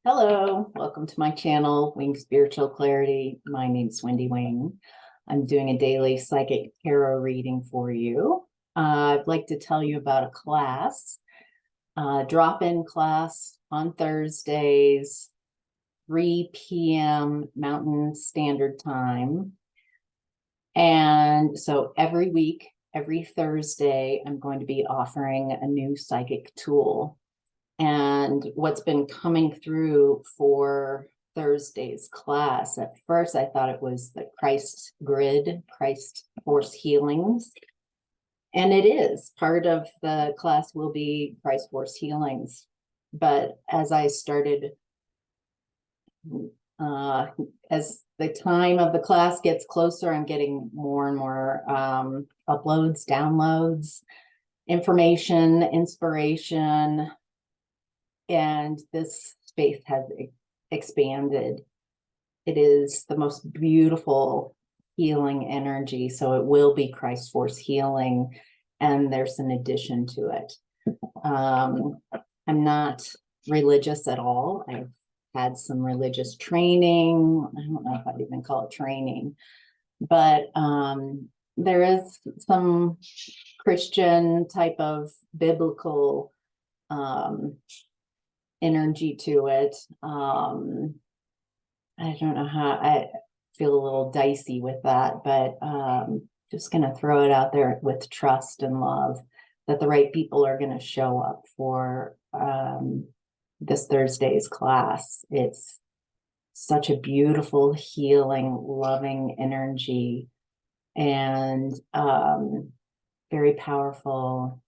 Hello, welcome to my channel, Wing Spiritual Clarity. My name's Wendy Wing. I'm doing a daily psychic tarot reading for you. I'd like to tell you about a class, drop-in class on Thursdays, 3 p.m. Mountain Standard Time. And so every week, every Thursday, I'm going to be offering a new psychic tool. And what's been coming through for Thursday's class, at first I thought it was the Christ grid, Christ force healings. And it is. Part of the class will be Christ force healings. But as I started, as the time of the class gets closer, I'm getting more and more uploads, downloads, information, inspiration. And this space has expanded. It is the most beautiful healing energy. So it will be Christ force healing. And there's an addition to it. I'm not religious at all. I've had some religious training. I don't know if I'd even call it training. But there is some Christian type of biblical energy to it. I don't know how, I feel a little dicey with that, but just going to throw it out there with trust and love that the right people are going to show up for this Thursday's class. It's such a beautiful, healing, loving energy and very powerful.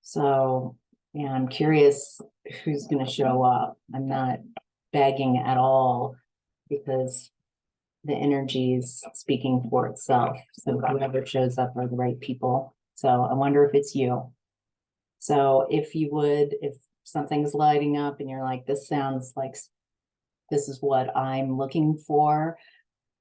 So yeah, I'm curious who's going to show up. I'm not begging at all because the energy is speaking for itself. So whoever shows up are the right people. So I wonder if it's you. So if you would, if something's lighting up and you're like, this sounds like this is what I'm looking for,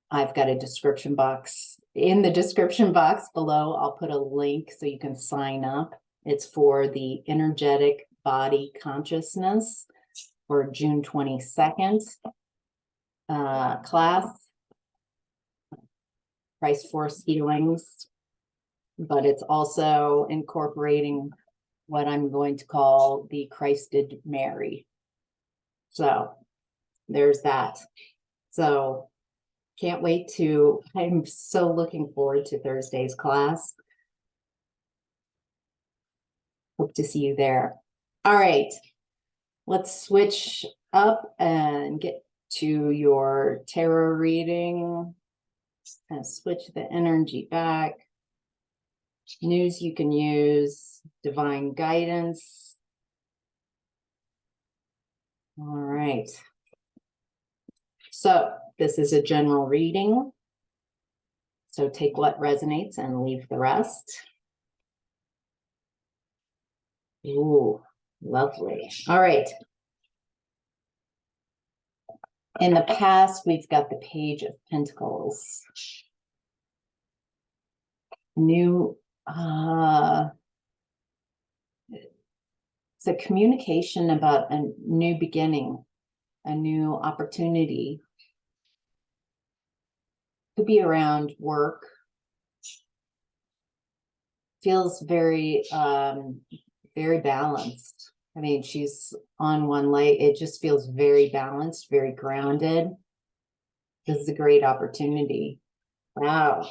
I've got a description box. In the description box below, I'll put a link so you can sign up. It's for the energetic body consciousness for June 22nd class, Christ force healings, but it's also incorporating what I'm going to call the Christed Mary. So there's that. So can't wait to, I'm so looking forward to Thursday's class. Hope to see you there. All right, let's switch up and get to your tarot reading. Kind of switch the energy back. News you can use, divine guidance. All right. So this is a general reading. So take what resonates and leave the rest. Ooh, lovely. All right. In the past, we've got the Page of Pentacles. New, it's a communication about a new beginning, a new opportunity. Could be around work. Feels very, very balanced. I mean, she's on one leg. It just feels very balanced, very grounded. This is a great opportunity. Wow.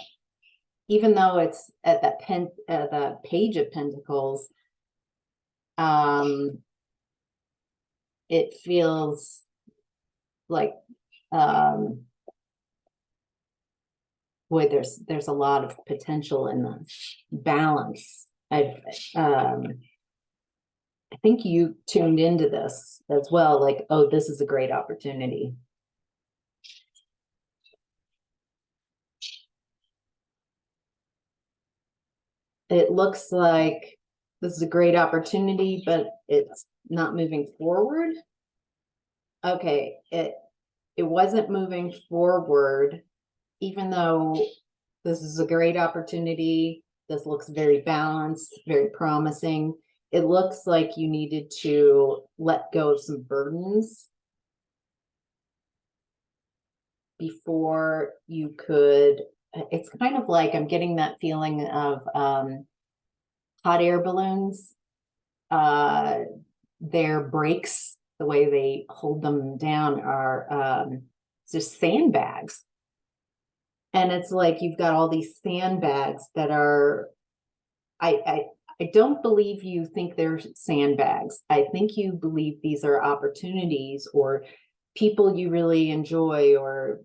Even though it's at that the Page of Pentacles, it feels like boy, there's a lot of potential in the balance. I think you tuned into this as well, like, oh, this is a great opportunity. It looks like this is a great opportunity, but it's not moving forward. Okay, it wasn't moving forward, even though this is a great opportunity. This looks very balanced, very promising. It looks like you needed to let go of some burdens before you could, it's kind of like I'm getting that feeling of hot air balloons. Their brakes, the way they hold them down, are just sandbags. And it's like you've got all these sandbags that are, I don't believe you think they're sandbags. I think you believe these are opportunities or people you really enjoy or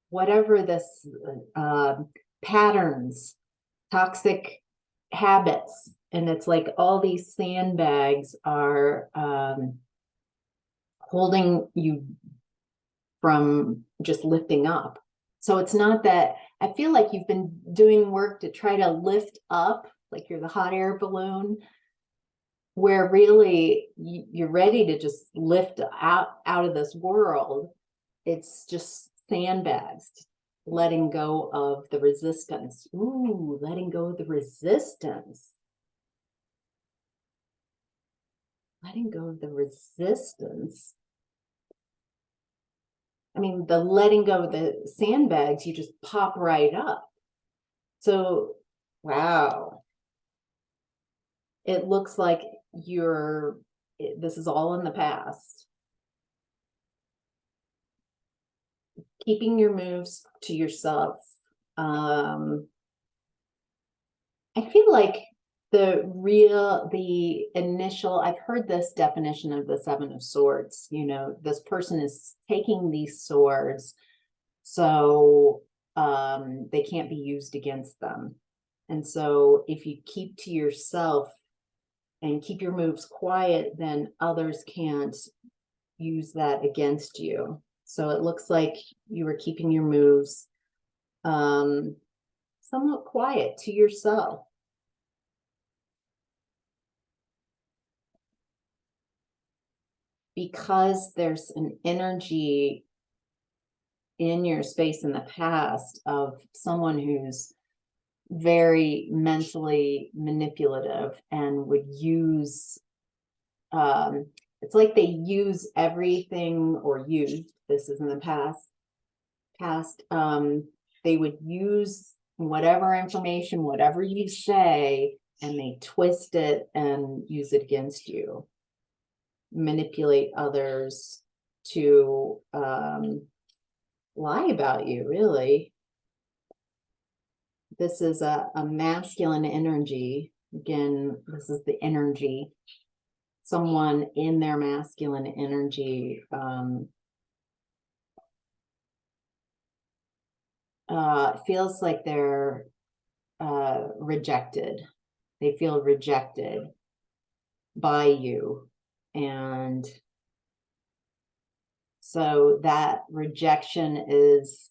whatever this patterns, toxic habits. And it's like all these sandbags are holding you from just lifting up. So it's not that, I feel like you've been doing work to try to lift up, like you're the hot air balloon, where really you're ready to just lift out of this world. It's just sandbags, letting go of the resistance. Ooh, letting go of the resistance. Letting go of the resistance. I mean, the letting go of the sandbags, you just pop right up. So, wow. It looks like this is all in the past. Keeping your moves to yourself. I feel like the initial, I've heard this definition of the Seven of Swords, this person is taking these swords so they can't be used against them. And so if you keep to yourself and keep your moves quiet, then others can't use that against you. So it looks like you were keeping your moves somewhat quiet to yourself. Because there's an energy in your space in the past of someone who's very mentally manipulative and would use, it's like they use everything, or used, this is in the past, they would use whatever information, whatever you say, and they twist it and use it against you. Manipulate others to lie about you, really. This is a masculine energy. Again, this is the energy. Someone in their masculine energy feels like they're rejected. They feel rejected by you. And so that rejection is,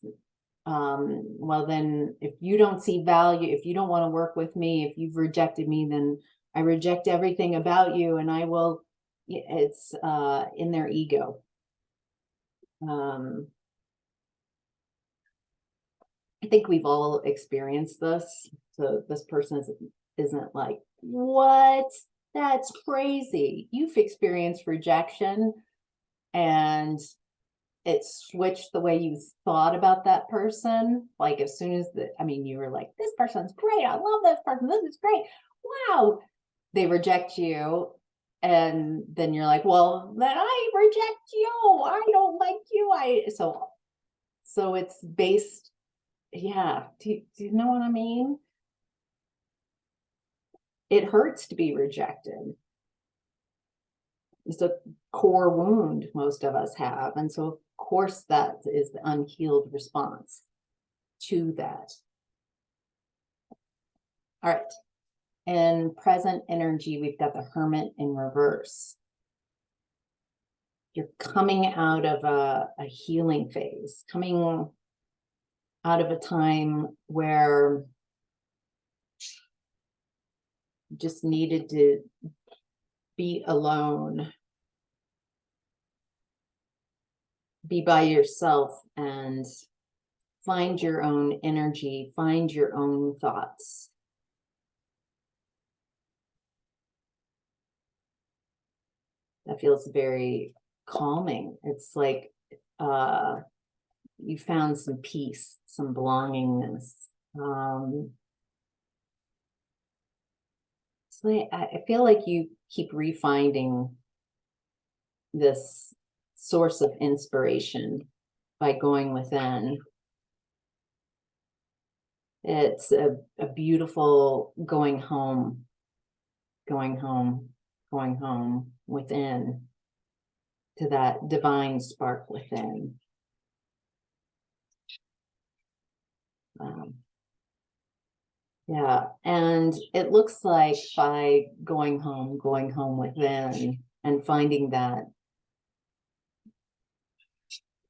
well, then if you don't see value, if you don't want to work with me, if you've rejected me, then I reject everything about you, and I will, it's in their ego. I think we've all experienced this. So this person isn't like, what? That's crazy. You've experienced rejection and it switched the way you thought about that person. Like as soon as you were like, this person's great. I love this person. This is great. Wow. They reject you. And then you're like, well, then I reject you. I don't like you. So it's based, yeah. Do you know what I mean? It hurts to be rejected. It's a core wound most of us have. And so, of course, that is the unhealed response to that. All right. In present energy, we've got the Hermit in reverse. You're coming out of a healing phase, coming out of a time where you just needed to be alone, be by yourself, and find your own energy, find your own thoughts. That feels very calming. It's like you found some peace, some belongingness. So I feel like you keep refinding this source of inspiration by going within. It's a beautiful going home within, to that divine spark within. Yeah, and it looks like by going home within and finding that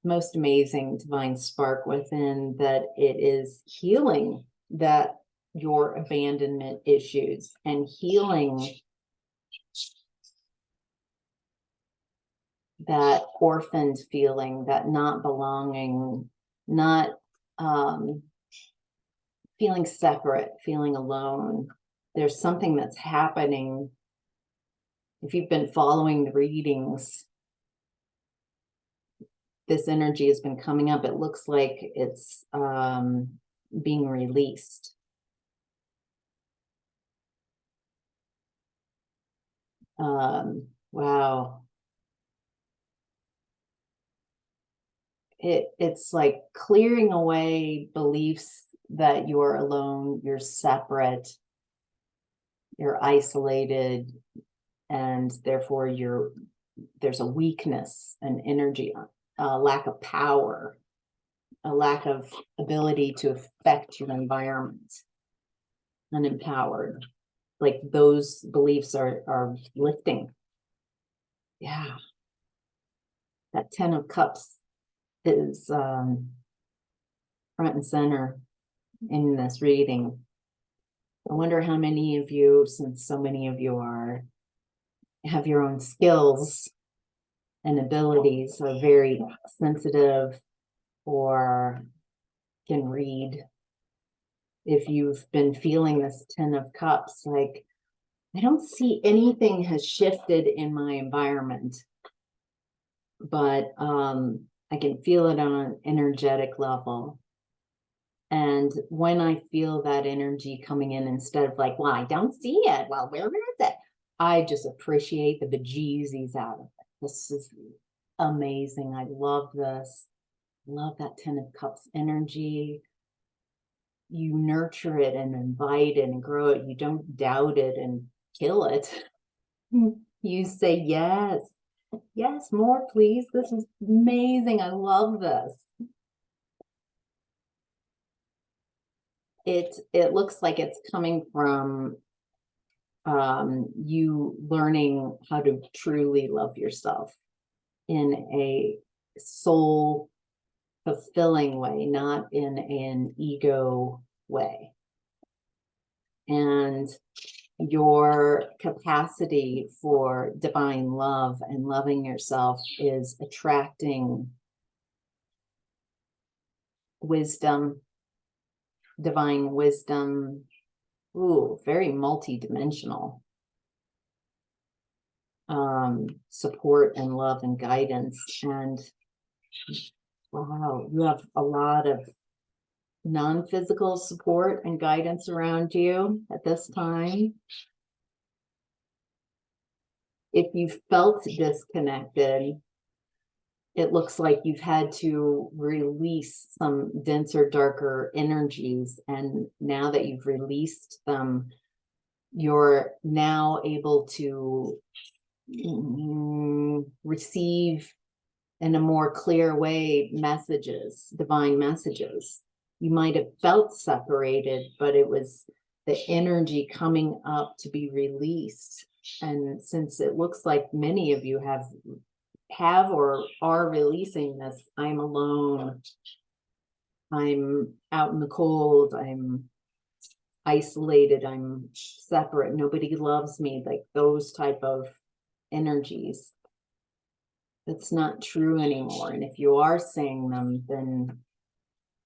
most amazing divine spark within, that it is healing that your abandonment issues and healing that orphaned feeling, that not belonging, not feeling separate, feeling alone. There's something that's happening. If you've been following the readings, this energy has been coming up. It looks like it's being released. Wow. It's like clearing away beliefs that you're alone, you're separate, you're isolated, and therefore there's a weakness, an energy, a lack of power, a lack of ability to affect your environment, unempowered. Like those beliefs are lifting. Yeah. That 10 of Cups is front and center in this reading. I wonder how many of you, since so many of you have your own skills and abilities, are very sensitive or can read. If you've been feeling this 10 of Cups, like, I don't see anything has shifted in my environment, but I can feel it on an energetic level. And when I feel that energy coming in, instead of like, well, I don't see it, well, where is it? I just appreciate the bejesus out of it. This is amazing. I love this. Love that 10 of Cups energy. You nurture it and invite it and grow it. You don't doubt it and kill it. You say, yes, yes, more, please. This is amazing. I love this. It looks like it's coming from you learning how to truly love yourself in a soul fulfilling way, not in an ego way. And your capacity for divine love and loving yourself is attracting wisdom, divine wisdom. Ooh, very multidimensional. Support and love and guidance. And wow, you have a lot of non-physical support and guidance around you at this time. If you felt disconnected, it looks like you've had to release some denser, darker energies. And now that you've released them, you're now able to receive in a more clear way messages, divine messages. You might have felt separated, but it was the energy coming up to be released. And since it looks like many of you have or are releasing this, I'm alone, I'm out in the cold, I'm isolated, I'm separate, nobody loves me, like those type of energies. That's not true anymore. And if you are saying them, then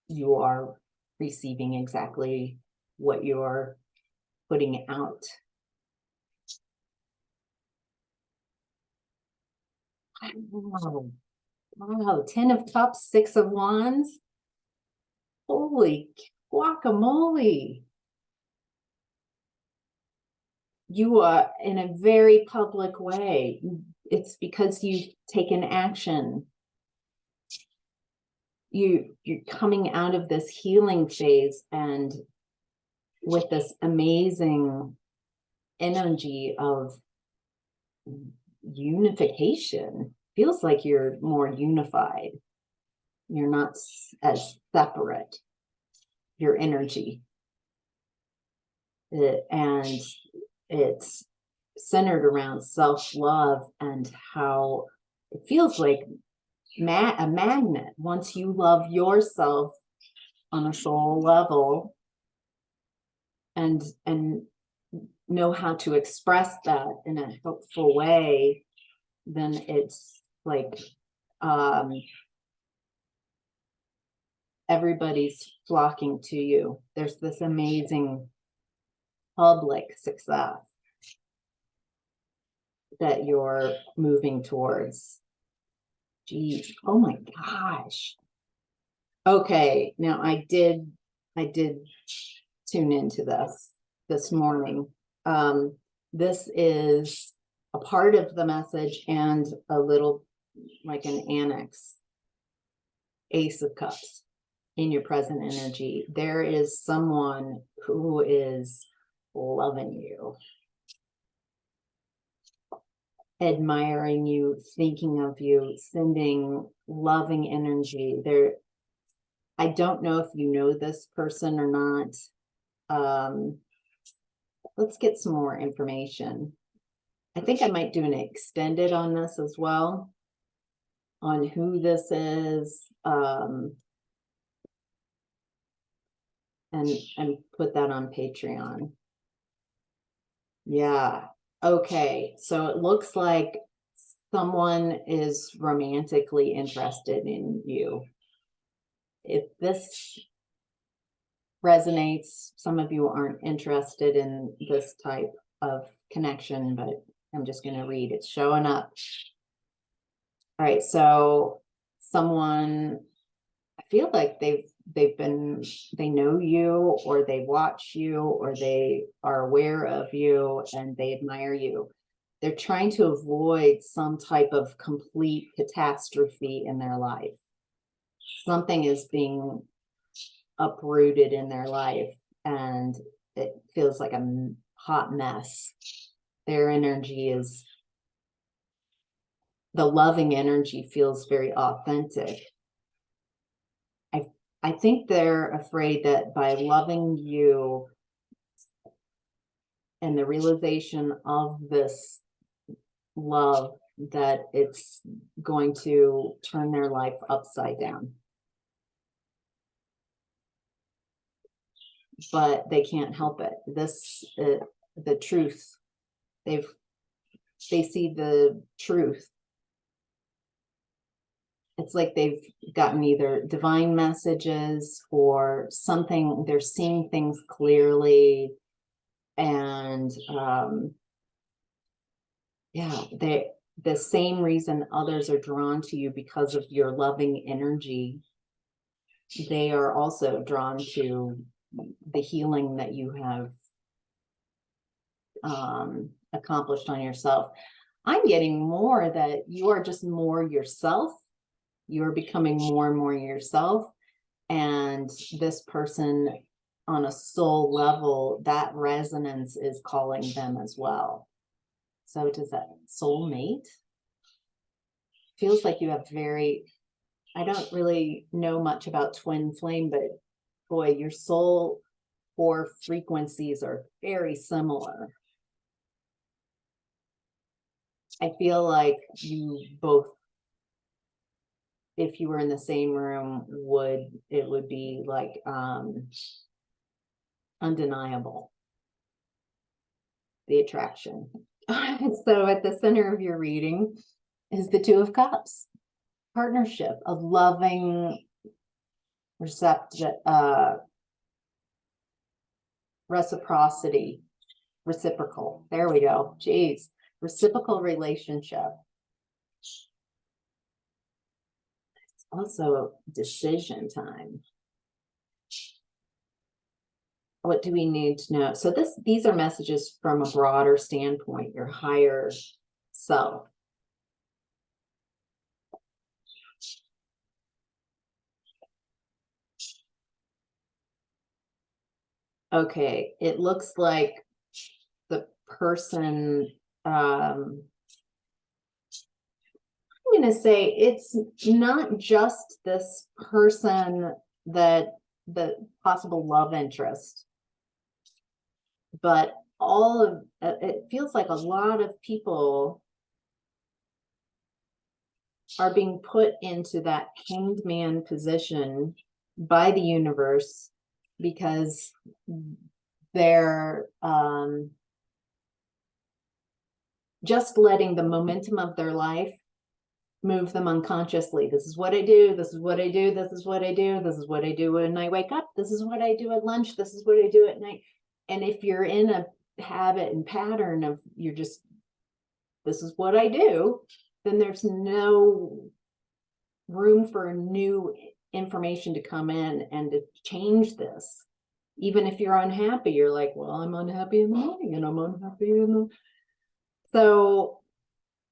you are receiving exactly what you're putting out. Wow. Wow, 10 of Cups, 6 of Wands. Holy guacamole. You are in a very public way. It's because you've taken action. You're coming out of this healing phase and with this amazing energy of unification. Feels like you're more unified. You're not as separate, your energy. And it's centered around self-love and how it feels like a magnet. Once you love yourself on a soul level and know how to express that in a helpful way, then it's like everybody's flocking to you. There's this amazing public success that you're moving towards. Geez, oh my gosh. Okay, now I did tune into this morning. This is a part of the message and a little like an annex. Ace of Cups in your present energy. There is someone who is loving you, admiring you, thinking of you, sending loving energy. I don't know if you know this person or not. Let's get some more information. I think I might do an extended on this as well, on who this is, and put that on Patreon. Yeah. Okay. So it looks like someone is romantically interested in you. If this resonates, some of you aren't interested in this type of connection, but I'm just going to read. It's showing up. All right. So someone, I feel like they know you, or they watch you, or they are aware of you and they admire you. They're trying to avoid some type of complete catastrophe in their life. Something is being uprooted in their life and it feels like a hot mess. Their energy is, the loving energy feels very authentic. I think they're afraid that by loving you and the realization of this love, that it's going to turn their life upside down. But they can't help it. The truth. They see the truth. It's like they've gotten either divine messages or something. They're seeing things clearly, and yeah, the same reason others are drawn to you because of your loving energy. They are also drawn to the healing that you have accomplished on yourself. I'm getting more that you are just more yourself. You're becoming more and more yourself. And this person on a soul level, that resonance is calling them as well. So does that soulmate? Feels like you have I don't really know much about twin flame, but boy, your soul core frequencies are very similar. I feel like you both, if you were in the same room, it would be like undeniable, the attraction. So at the center of your reading is the Two of Cups, partnership, a loving, reciprocal. There we go. Geez, reciprocal relationship. Also decision time. What do we need to know? So these are messages from a broader standpoint, your higher self. Okay, it looks like the person, I'm going to say it's not just this person, that the possible love interest, but all of it feels like a lot of people are being put into that hanged man position by the universe because they're just letting the momentum of their life move them unconsciously. This is what I do. This is what I do. This is what I do. This is what I do when I wake up. This is what I do at lunch. This is what I do at night. And if you're in a habit and pattern of you're just, this is what I do, then there's no room for new information to come in and to change this. Even if you're unhappy, you're like, well, I'm unhappy in the morning and I'm unhappy in the. So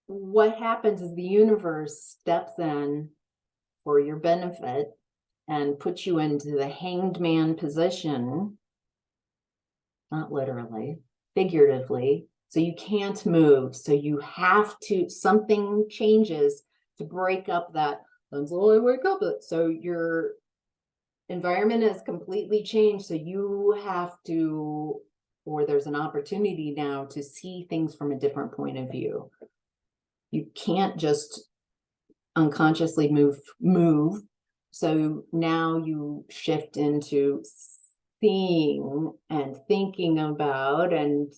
what happens is the universe steps in for your benefit and puts you into the hanged man position, not literally, figuratively. So you can't move. So you have to, something changes to break up that until I wake up. So your environment has completely changed. So you have to, or there's an opportunity now to see things from a different point of view. You can't just unconsciously move. So now you shift into seeing and thinking about, and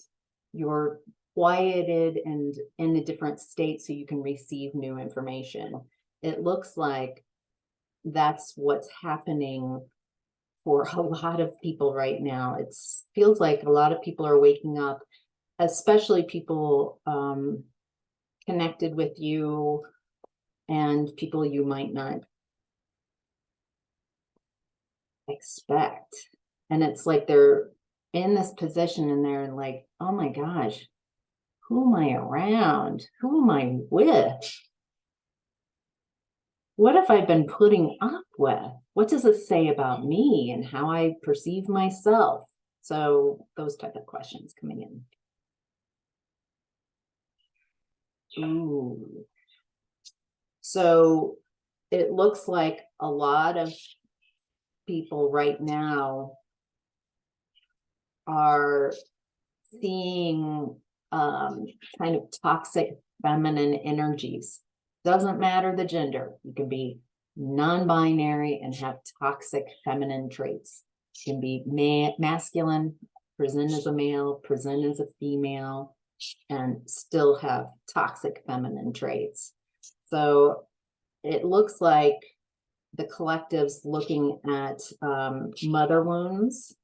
you're quieted and in a different state so you can receive new information. It looks like that's what's happening for a lot of people right now. It feels like a lot of people are waking up, especially people connected with you and people you might not expect. And it's like they're in this position and they're like, oh my gosh, who am I around? Who am I with? What have I been putting up with? What does it say about me and how I perceive myself? So those type of questions coming in. Ooh. So it looks like a lot of people right now are seeing kind of toxic feminine energies. Doesn't matter the gender. You can be non-binary and have toxic feminine traits. You can be masculine, present as a male, present as a female, and still have toxic feminine traits. So it looks like the collective's looking at mother wounds,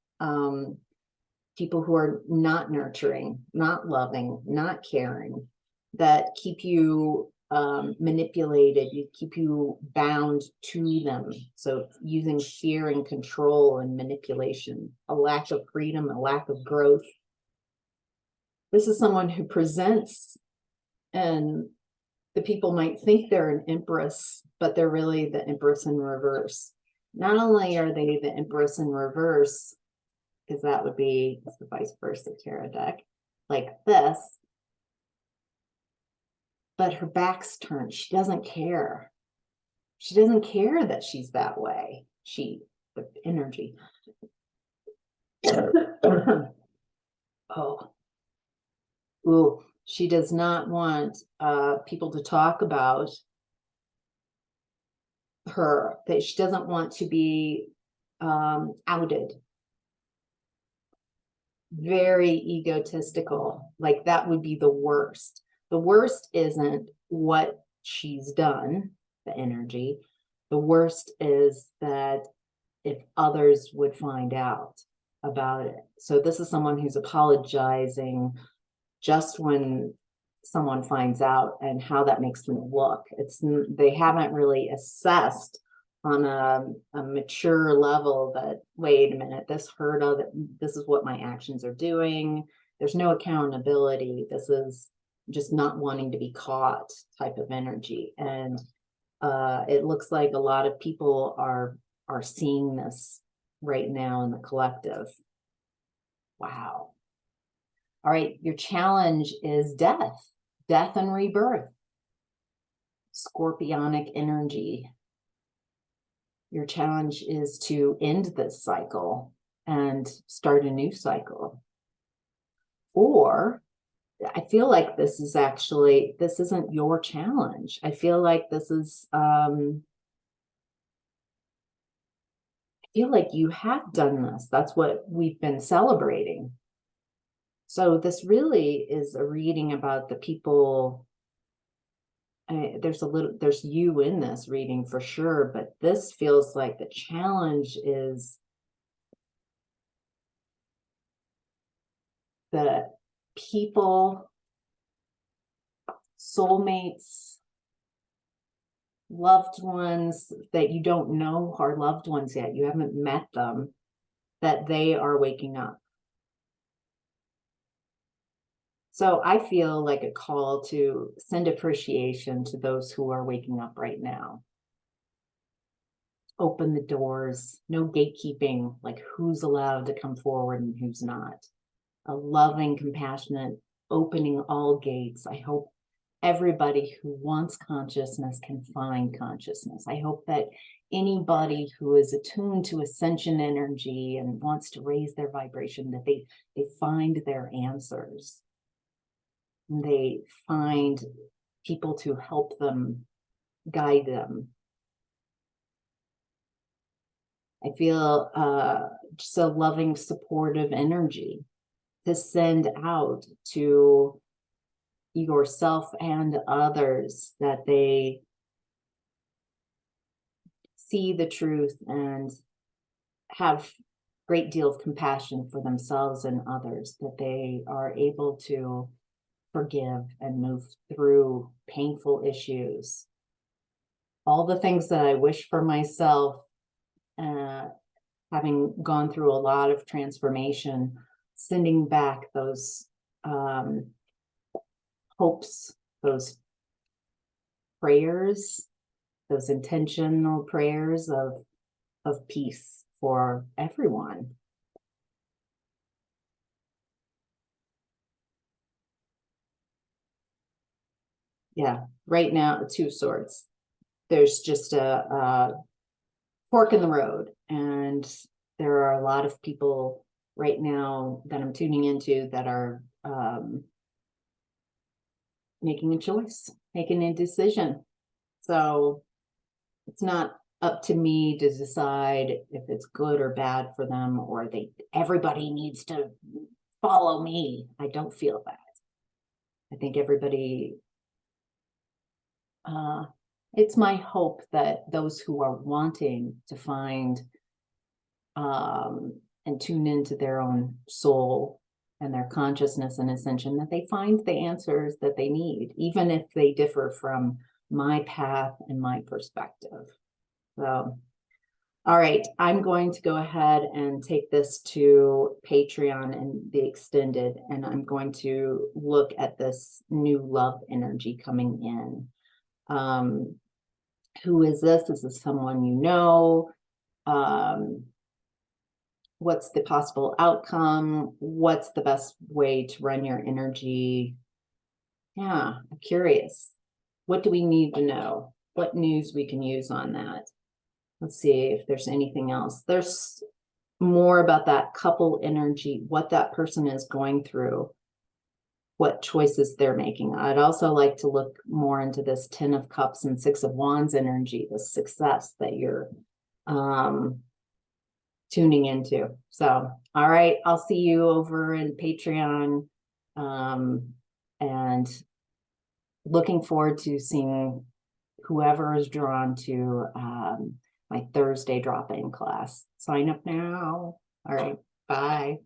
people who are not nurturing, not loving, not caring, that keep you manipulated, you keep you bound to them. So using fear and control and manipulation, a lack of freedom, a lack of growth. This is someone who presents, and the people might think they're an empress, but they're really the empress in reverse. Not only are they the empress in reverse, because that would be the vice versa tarot deck, like this, but her back's turned. She doesn't care. She doesn't care that she's that way. The energy. Oh. Ooh, she does not want people to talk about her, that she doesn't want to be outed. Very egotistical. Like that would be the worst. The worst isn't what she's done, the energy. The worst is that if others would find out about it. So this is someone who's apologizing just when someone finds out and how that makes them look. They haven't really assessed on a mature level that, wait a minute, this hurt other, this is what my actions are doing. There's no accountability. This is just not wanting to be caught type of energy. And it looks like a lot of people are seeing this right now in the collective. Wow. All right, your challenge is death and rebirth. Scorpionic energy. Your challenge is to end this cycle and start a new cycle. Or I feel like this isn't your challenge. I feel like this is, I feel like you have done this. That's what we've been celebrating. So this really is a reading about the people. There's you in this reading for sure, but this feels like the challenge is the people, soulmates, loved ones that you don't know are loved ones yet. You haven't met them, that they are waking up. So I feel like a call to send appreciation to those who are waking up right now. Open the doors, no gatekeeping, like who's allowed to come forward and who's not. A loving, compassionate, opening all gates. I hope everybody who wants consciousness can find consciousness. I hope that anybody who is attuned to ascension energy and wants to raise their vibration, that they find their answers. They find people to help them, guide them. I feel just a loving, supportive energy to send out to yourself and others, that they see the truth and have a great deal of compassion for themselves and others, that they are able to forgive and move through painful issues. All the things that I wish for myself, having gone through a lot of transformation, sending back those hopes, those prayers, those intentional prayers of peace for everyone. Yeah, right now, two swords. There's just a fork in the road, and there are a lot of people right now that I'm tuning into that are making a choice, making a decision. So it's not up to me to decide if it's good or bad for them, or everybody needs to follow me. I don't feel that. I think everybody, it's my hope that those who are wanting to find and tune into their own soul and their consciousness and ascension, that they find the answers that they need, even if they differ from my path and my perspective. So, all right, I'm going to go ahead and take this to Patreon and the extended, and I'm going to look at this new love energy coming in. Who is this? Is this someone you know? What's the possible outcome? What's the best way to run your energy? Yeah, I'm curious. What do we need to know? What news we can use on that? Let's see if there's anything else. There's more about that couple energy, what that person is going through, what choices they're making. I'd also like to look more into this 10 of Cups and 6 of Wands energy, the success that you're tuning into. So, all right, I'll see you over in Patreon, and looking forward to seeing whoever is drawn to my Thursday drop-in class. Sign up now. All right, bye.